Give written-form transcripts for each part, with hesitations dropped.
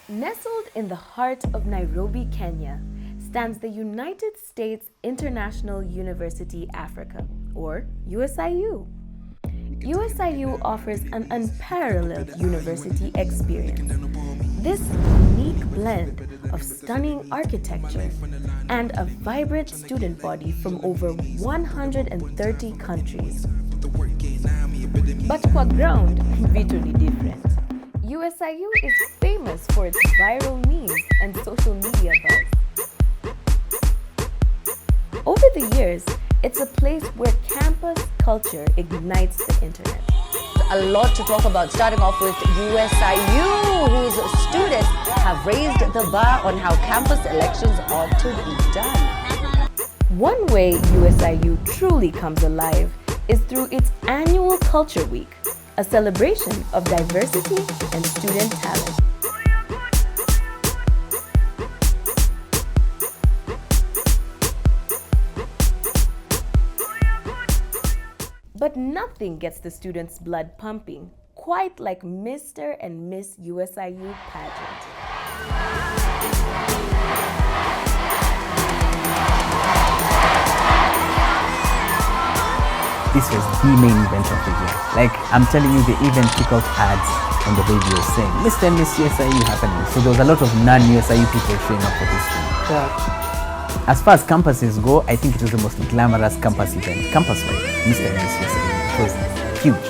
Nestled in the heart of Nairobi, Kenya, stands the United States International University Africa, or USIU. USIU offers an unparalleled university experience. This unique blend of stunning architecture and a vibrant student body from over 130 countries. But kwa ground, virtually different. USIU is famous for its viral memes and social media buzz. Over the years, it's a place where campus culture ignites the internet. A lot to talk about, starting off with USIU, whose students have raised the bar on how campus elections ought to be done. One way USIU truly comes alive is through its annual Culture Week, a celebration of diversity and student talent. But nothing gets the students' blood pumping quite like Mr. and Miss USIU pageant. This was the main event of the year. Like, I'm telling you, they even took out ads on the radio saying, Mr. and Miss USIU happening. So there was a lot of non-USIU people showing up for this thing. Yeah. As far as campuses go, I think it was the most glamorous campus event, campus-wide, Mr. and Miss USIU. It was huge.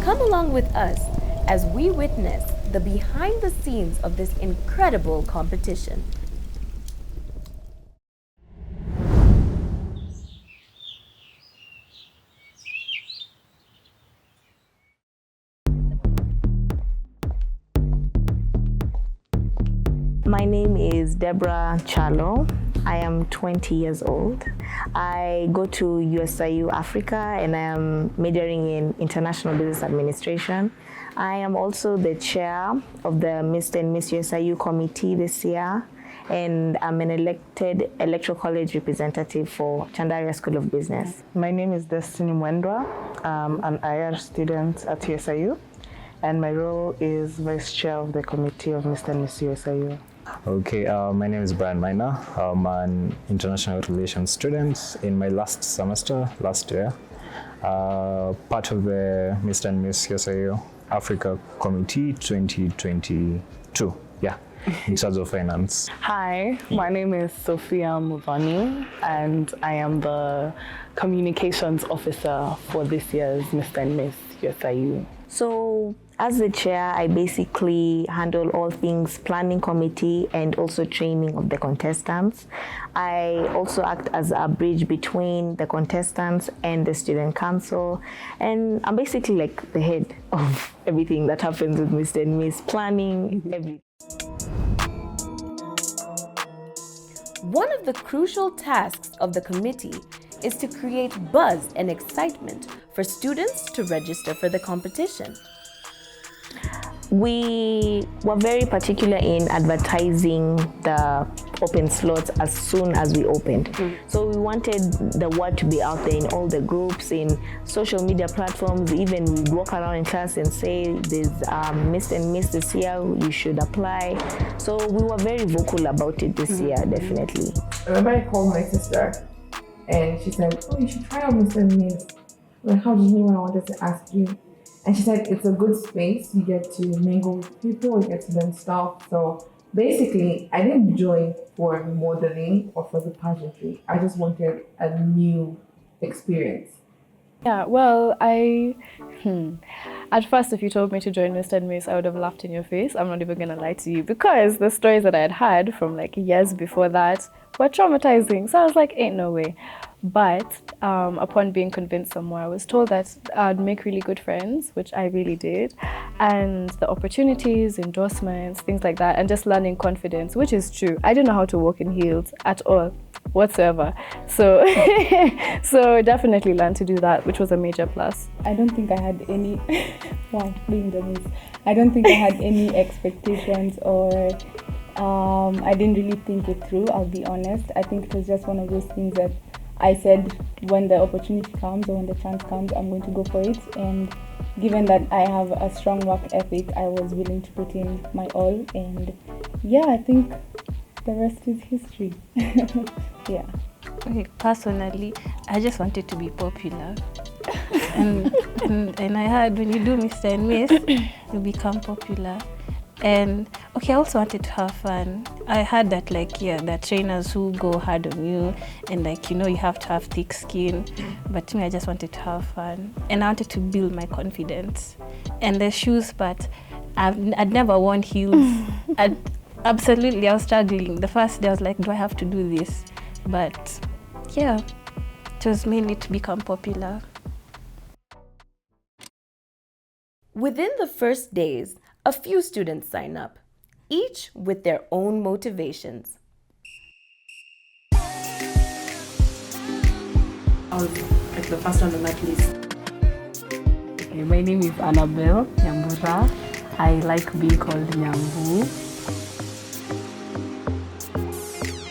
Come along with us as we witness the behind the scenes of this incredible competition. My name is Deborah Chalo. I am 20 years old. I go to USIU-Africa and I am majoring in International Business Administration. I am also the chair of the Mr. and Miss USIU committee this year, and I'm an elected Electoral College representative for Chandaria School of Business. My name is Destiny Mwendwa. I'm an IR student at USIU, and my role is vice chair of the committee of Mr. and Miss USIU. Okay, my name is Brian Miner. I'm an international relations student in my last semester, last year. Part of the Mr. and Miss USIU Africa Committee 2022, yeah, in charge of finance. Hi, my name is Sophia Muvani, and I am the communications officer for this year's Mr. and Miss USIU. So, as the chair, I basically handle all things planning committee and also training of the contestants. I also act as a bridge between the contestants and the student council. And I'm basically like the head of everything that happens with Mr. and Miss, planning, everything. One of the crucial tasks of the committee is to create buzz and excitement for students to register for the competition. We were very particular in advertising the open slots as soon as we opened. So we wanted the word to be out there in all the groups, in social media platforms. Even we'd walk around in class and say, there's Mr. and Miss this year, you should apply. So we were very vocal about it this year, definitely. I remember I called my sister and she said, oh, you should try out Mr. and Miss. Like, how do you know what I wanted to ask you? And she said, it's a good space. You get to mingle with people, you get to learn stuff. So basically, I didn't join for modeling or for the pageantry. I just wanted a new experience. Yeah, well, at first, if you told me to join Mr. and Miss, I would have laughed in your face. I'm not even going to lie to you, because the stories that I had from like years before that were traumatizing. So I was like, ain't no way. But upon being convinced some more, I was told that I'd make really good friends, which I really did. And the opportunities, endorsements, things like that, and just learning confidence, which is true. I didn't know how to walk in heels at all, whatsoever. So, so definitely learned to do that, which was a major plus. I don't think I had any, wow, being the miss. I don't think I had any expectations or I didn't really think it through, I'll be honest. I think it was just one of those things that I said when the opportunity comes or when the chance comes, I'm going to go for it. And given that I have a strong work ethic, I was willing to put in my all. And yeah, I think the rest is history. Yeah. Okay, personally, I just wanted to be popular. and I heard when you do Mr. and Miss, you become popular. And okay, I also wanted to have fun. I heard that there are trainers who go hard on you and you have to have thick skin. But to me, I just wanted to have fun. And I wanted to build my confidence. And the shoes, but I'd never worn heels. I was struggling. The first day I was like, do I have to do this? But yeah, it was mainly to become popular. Within the first days, a few students sign up, each with their own motivations. I was like the first one on that list. Okay, my name is Annabelle Nyambura. I like being called Nyambu.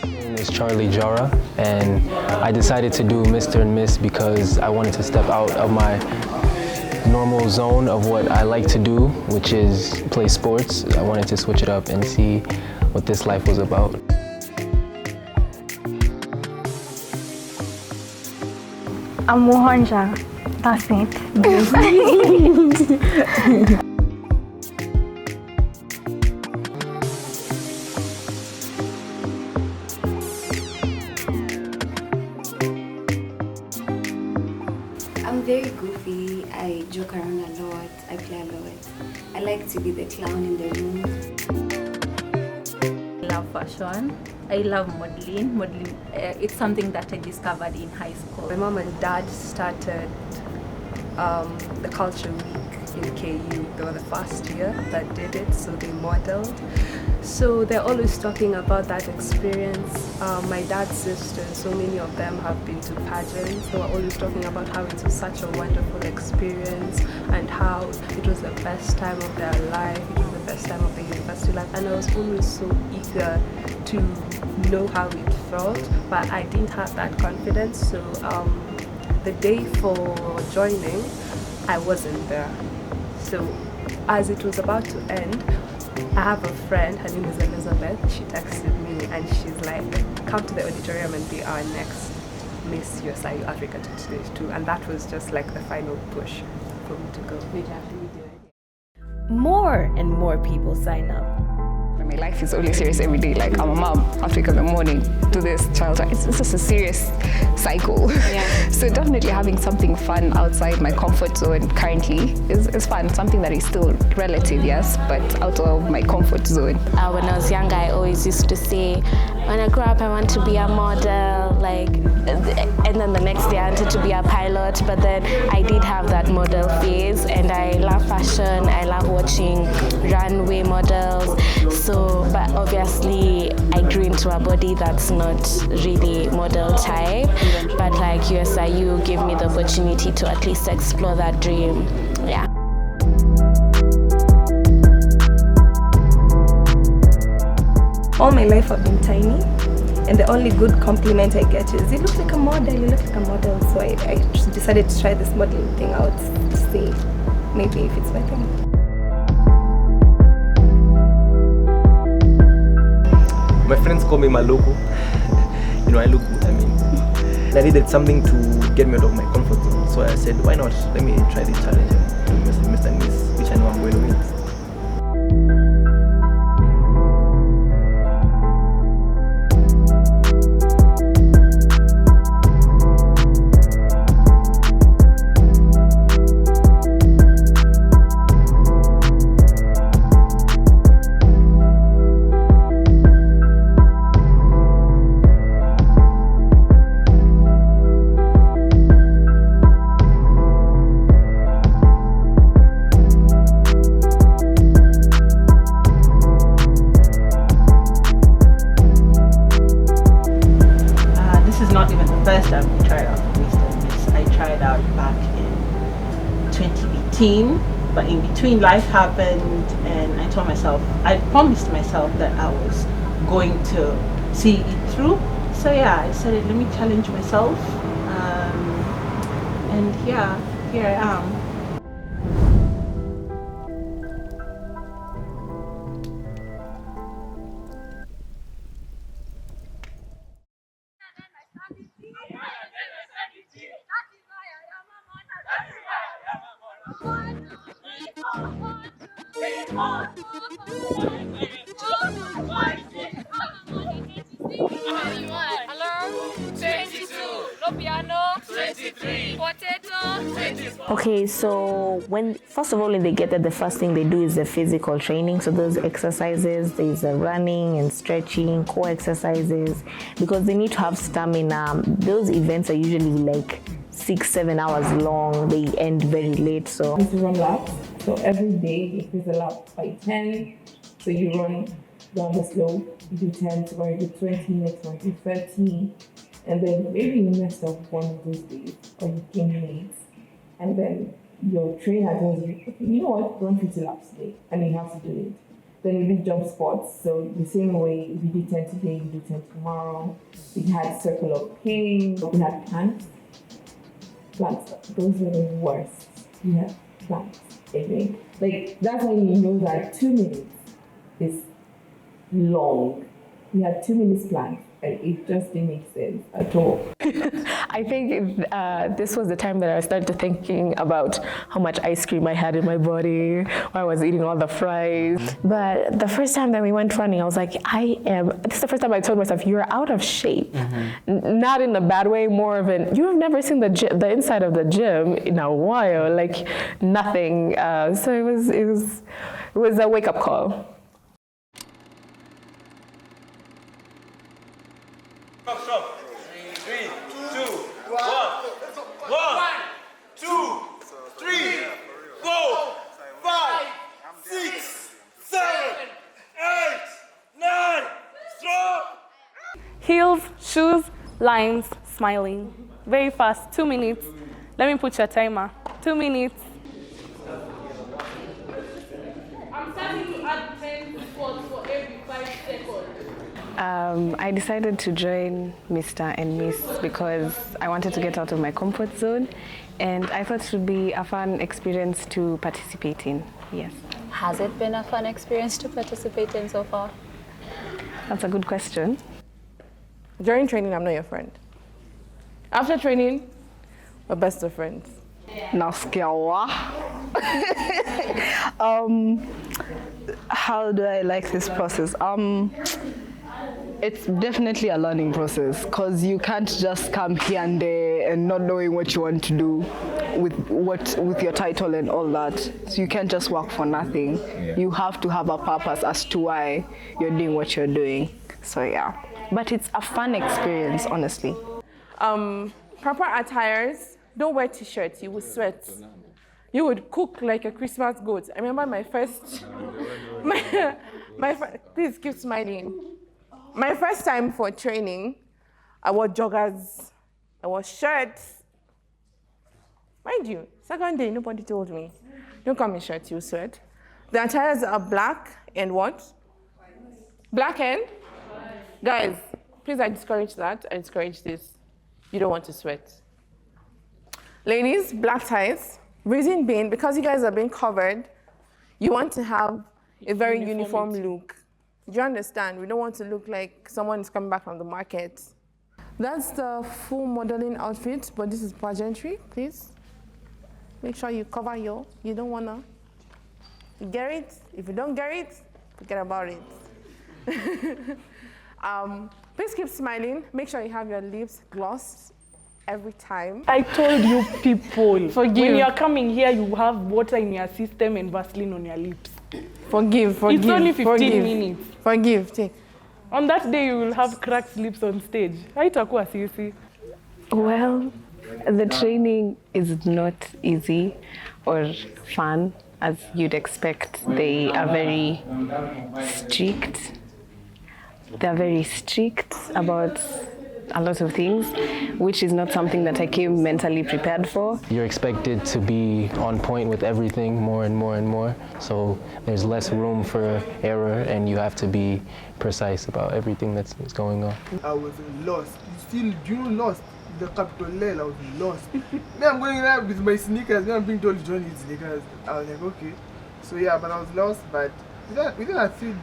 My name is Charlie Jara, and I decided to do Mr. and Miss because I wanted to step out of my normal zone of what I like to do, which is play sports. I wanted to switch it up and see what this life was about. I'm Mohanja. That's it. I'm very goofy. I joke around a lot. I play a lot. I like to be the clown in the room. I love fashion. I love modeling. It's something that I discovered in high school. My mom and dad started the culture week in KU. They were the first year that did it, so they modeled. So they're always talking about that experience. My dad's sisters, so many of them have been to pageants. They were always talking about how it was such a wonderful experience and how it was the best time of their life, it was the best time of their university life. And I was always so eager to know how it felt, but I didn't have that confidence. So the day for joining, I wasn't there. So as it was about to end, I have a friend, her name is Elizabeth. She texted me and she's like, come to the auditorium and be our next Miss USIU-Africa 2022. And that was just like the final push for me to go. More and more people sign up. My life is only serious every day. Like, I'm a mom, I wake up in the morning, do this, child. It's just a serious cycle. Yeah. So definitely having something fun outside my comfort zone currently is fun. Something that is still relative, yes, but out of my comfort zone. When I was younger, I always used to say, when I grow up, I want to be a model, and then the next day I wanted to be a pilot, but then I did have that model phase, and I love fashion, I love watching runway models. So, but obviously I grew into a body that's not really model type, but like USIU gave me the opportunity to at least explore that dream. Yeah. All my life I've been tiny, and the only good compliment I get is, you look like a model, you look like a model. So I just decided to try this modeling thing out to see maybe if it's my thing. My friends call me Maloko. I look good, I needed something to get me out of my comfort zone. So I said, why not? Let me try this challenge and do Mr. and Miss, which I know I'm going to win. time I tried out for Mr. Miss. I tried out back in 2018, but in between life happened and I told myself, I promised myself that I was going to see it through. So yeah, I decided, let me challenge myself. And yeah, here I am. Okay, so first of all, when they get there, the first thing they do is the physical training. So those exercises, there's running and stretching, core exercises, because they need to have stamina. Those events are usually like 6-7 hours long. They end very late. So to run laps. So every day you fill a lap by 10. So you run down the slope. You do 10, so you do 20, next one you do 30. And then maybe you messed up one of those days or you came late. And then your trainer tells you, okay, you know what, run 50 laps today. And you have to do it. Then we did jump spots. So the same way, if you do 10 today, you do 10 tomorrow. We had circle of pain. We had planks. Planks, those were the worst. We had planks. Like, that's when you know that 2 minutes is long. We had 2 minutes planks. And it just didn't make sense at all. I think this was the time that I started thinking about how much ice cream I had in my body, why I was eating all the fries. But the first time that we went running, I was like, this is the first time I told myself, you're out of shape. Not in a bad way, more of you have never seen the inside of the gym in a while, like nothing. So it was a wake-up call. Stop. 3, 2, 1. 1, 2, 3, 4, 5, 6, 7, 8, 9. Stop. Heels, shoes, lines, smiling. Very fast, 2 minutes. Let me put your timer. 2 minutes. I'm starting to add 10 squats for every 5 seconds. I decided to join Mr. and Miss because I wanted to get out of my comfort zone and I thought it would be a fun experience to participate in. Yes. Has it been a fun experience to participate in so far? That's a good question. During training, I'm not your friend. After training, we're best of friends. How do I like this process? It's definitely a learning process because you can't just come here and there and not knowing what you want to do with your title and all that. So you can't just work for nothing. Yeah. You have to have a purpose as to why you're doing what you're doing. So yeah, but it's a fun experience, honestly. Proper attires, don't wear t-shirts, you will sweat. You would cook like a Christmas goat. I remember my first, please keep smiling. My first time for training, I wore joggers, I wore shirts. Mind you, second day, nobody told me. Don't come in shirts, you sweat. The attires are black and what? Black and? Guys, please, I discourage that. I discourage this. You don't want to sweat. Ladies, black ties. Reason being, because you guys are being covered, you want to have a very uniform look. Do you understand? We don't want to look like someone is coming back from the market. That's the full modeling outfit, but this is pageantry, please. Make sure you cover you don't wanna get it. If you don't get it, forget about it. Please keep smiling. Make sure you have your lips glossed every time. I told you people, Forgive. when you're coming here, you have water in your system and Vaseline on your lips. Forgive. It's only 15 minutes. Forgive, take. On that day, you will have cracked lips on stage. Haitakuwa sisi. Well, the training is not easy or fun as you'd expect. They are very strict. They're very strict about a lot of things, which is not something that I came mentally prepared for. You're expected to be on point with everything more and more and more, so there's less room for error and you have to be precise about everything that's going on. I was lost. Still, lost. The capital L, I was lost. Me, I'm going there with my sneakers. Me, I'm being told to join these sneakers. I was like, okay. So yeah, but I was lost. But within a few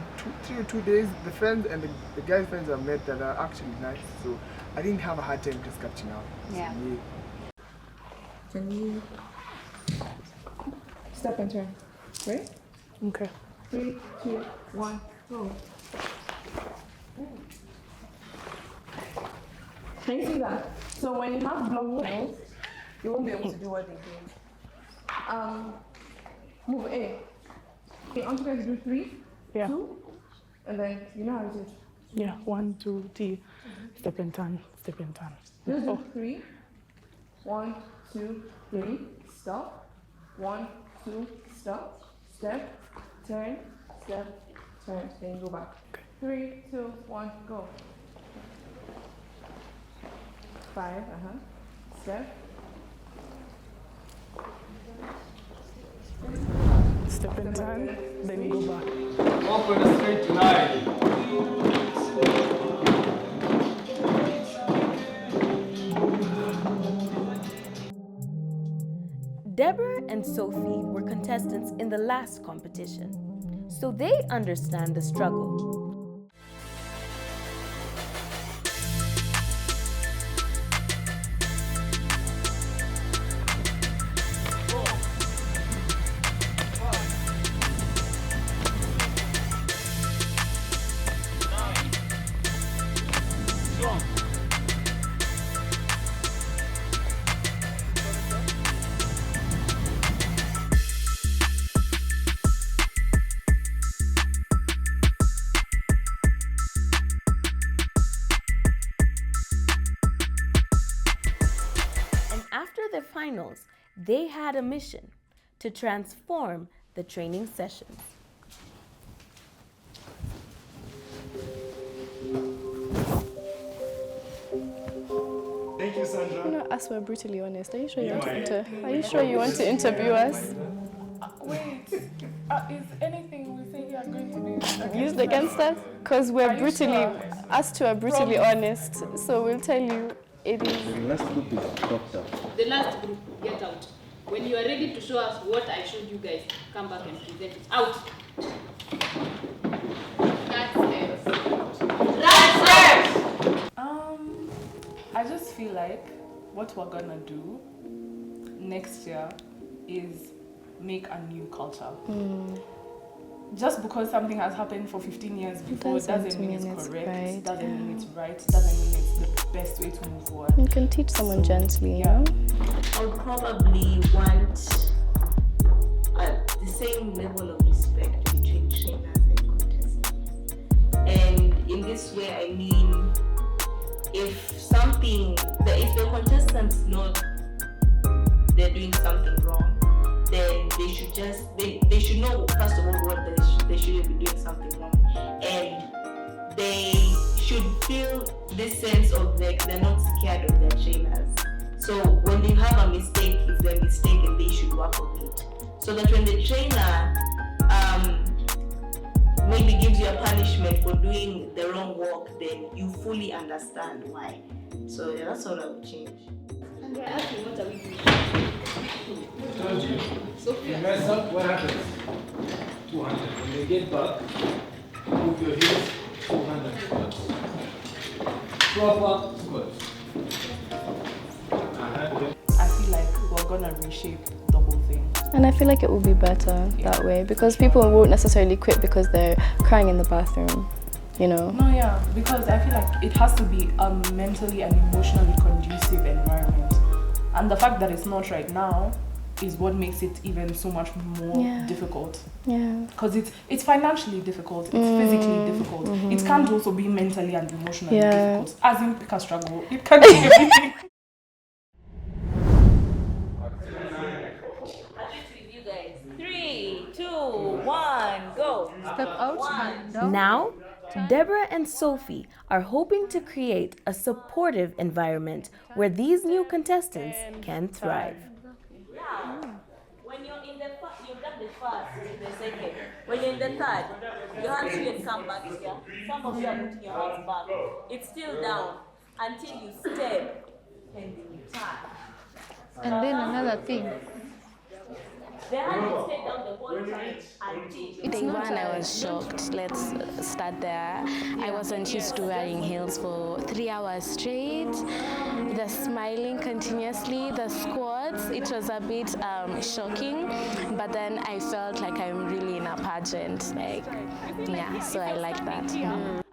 2 days, the friends and the guys' friends I met that are actually nice. So I didn't have a hard time just catching up. Yeah. So, yeah. Can you step and turn? Right? Okay. 3, 2, 1, go. Can you see that? So when you have block nails, you won't be able to do what they did. Move A. Okay, I want you guys to do 3, 2, and then you know how to do it. Yeah, 1, 2, 3. Step and turn, step and turn. Just do 3. 1, 2, 3. Stop. 1, 2. Stop. Step. Turn. Step. Turn. Then you go back. 3, 2, 1. Go. 5. Step. Step and turn, then you go back. Walk for the straight line. Deborah and Sophie were contestants in the last competition, so they understand the struggle. After the finals, they had a mission to transform the training sessions. Thank you, Sandra. You know, us were brutally honest. Are you sure you want to interview us? Wait, is anything we say you are going to be Used against us? Because us two are brutally honest. So we'll tell you it is. The last group is dropped out. The last group, get out. When you are ready to show us what I showed you guys, come back and present it. Out! That's it. That's it! I just feel like what we're gonna do next year is make a new culture. Just because something has happened for 15 years before doesn't mean it's correct, right. doesn't mean it's right, doesn't mean it's the best way to move forward. You can teach someone gently, you know? I'll probably want the same level of respect between trainers and contestants. And in this way, I mean, if the contestants know they're doing something wrong, then they should know first of all what they shouldn't be doing something wrong, and they should feel this sense of like they're not scared of their trainers. So when they have a mistake, it's their mistake and they should work on it. So that when the trainer maybe gives you a punishment for doing the wrong work, then you fully understand why. So yeah, that's all I would change. And they're asking, what are we doing? Told you. You mess up, what happens? 200. When they get back, move your heels, 200 squats. Proper squats. I feel like we're gonna reshape the whole thing. And I feel like it will be better that way because people won't necessarily quit because they're crying in the bathroom, you know? No, yeah, because I feel like it has to be a mentally and emotionally conducive environment. And the fact that it's not right now is what makes it even so much more difficult. Yeah. Because it's financially difficult, it's physically difficult. It can't also be mentally and emotionally difficult. As in pick a struggle, it can't be everything. You guys. 3, 2, 1, go. Step out. Now, Deborah and Sophie are hoping to create a supportive environment where these new contestants can thrive. When you're in the you've done the first, the second. When you're in the third, your hands shouldn't come back here. Some of you are putting your hands back. It's still down until you step and you turn. And then another thing. The hand will stay down the whole time until. Day one, I was shocked. Let's start there. I wasn't used to wearing heels for 3 hours straight. The smiling continuously, the squats, it was a bit shocking, but then I felt like I'm really in a pageant. Like, yeah, so I like that.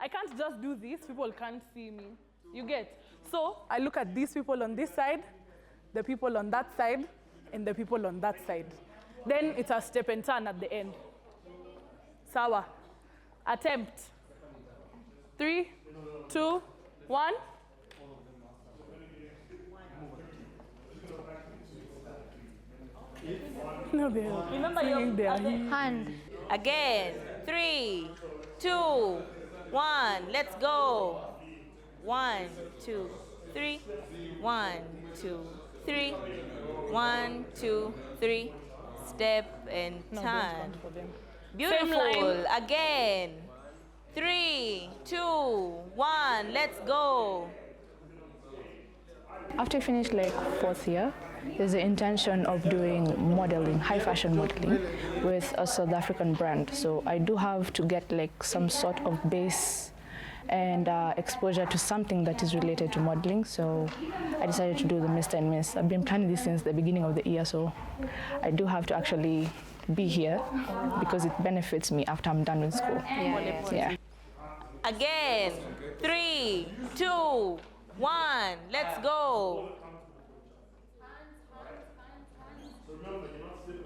I can't just do this, people can't see me. You get? So I look at these people on this side, the people on that side, and the people on that side. Then it's a step and turn at the end. Sawa. Attempt. 3, 2, 1. No, remember your hand. Again. 3, 2, 1. Let's go. 1, 2, 3. 1, 2, 3. 1, 2, 3. Step and turn. Beautiful. Again. 3, 2, 1. Let's go. After I finished like 4th year, there's the intention of doing modeling, high fashion modeling with a South African brand. So I do have to get like some sort of base and exposure to something that is related to modeling. So I decided to do the Mr. and Miss. I've been planning this since the beginning of the year, so I do have to actually be here because it benefits me after I'm done with school. Yeah. Again. 3, 2, 1. Let's go.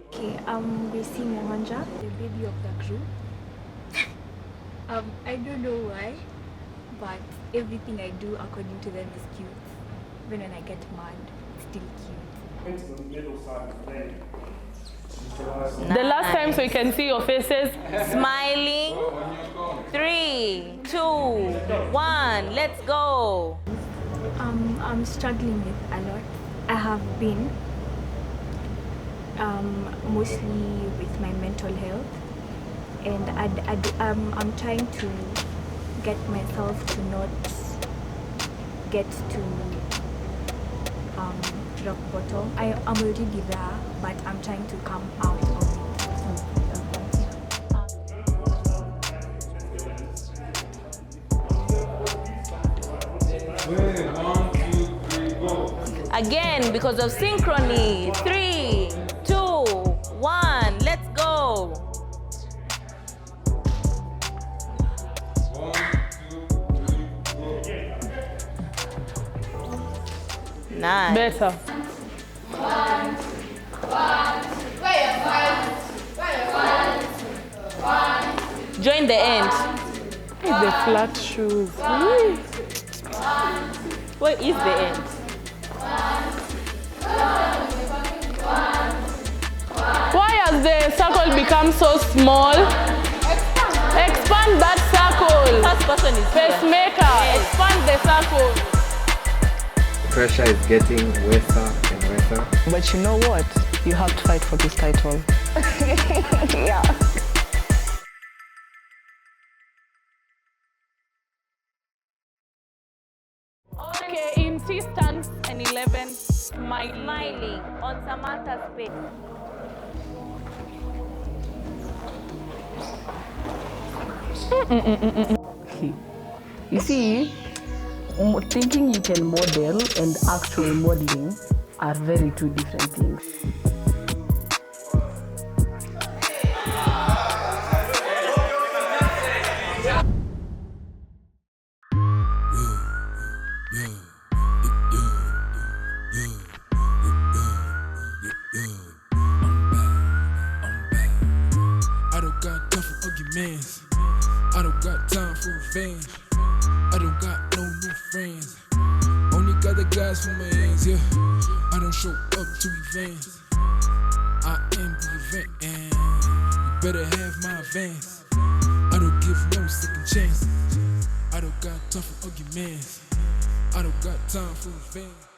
Okay, I'm Gracie Mwanja, the baby of the crew. I don't know why, but everything I do according to them is cute. Even when I get mad, it's still cute. The last time so you can see your faces. Smiling. 3, 2, 1. Let's go. I'm struggling with a lot. I have been mostly with my mental health, and I'm trying to get myself to not get to rock bottom. I'm already there, but I'm trying to come out of it. Again, because of synchrony. 3, 2, 1. Let's go. 1, 2, 3, go. Nice. Better. 1. Join the end. The flat shoes. Where is the end? Why has the circle become so small? Expand that circle. First person is pacemaker. Expand the circle. The pressure is getting worse and worse. But you know what? You have to fight for this title. Yeah. Okay, in C stands an 11. Smiling on Samantha's face. You see, thinking you can model and actual modeling are very two different things. I don't got time for arguments. I don't got time for revenge. I don't got no new friends. Only got the guys for my ends, yeah. I don't show up to events. I am the event, and you better have my advance. I don't give no second chance. I don't got time for arguments. I don't got time for revenge.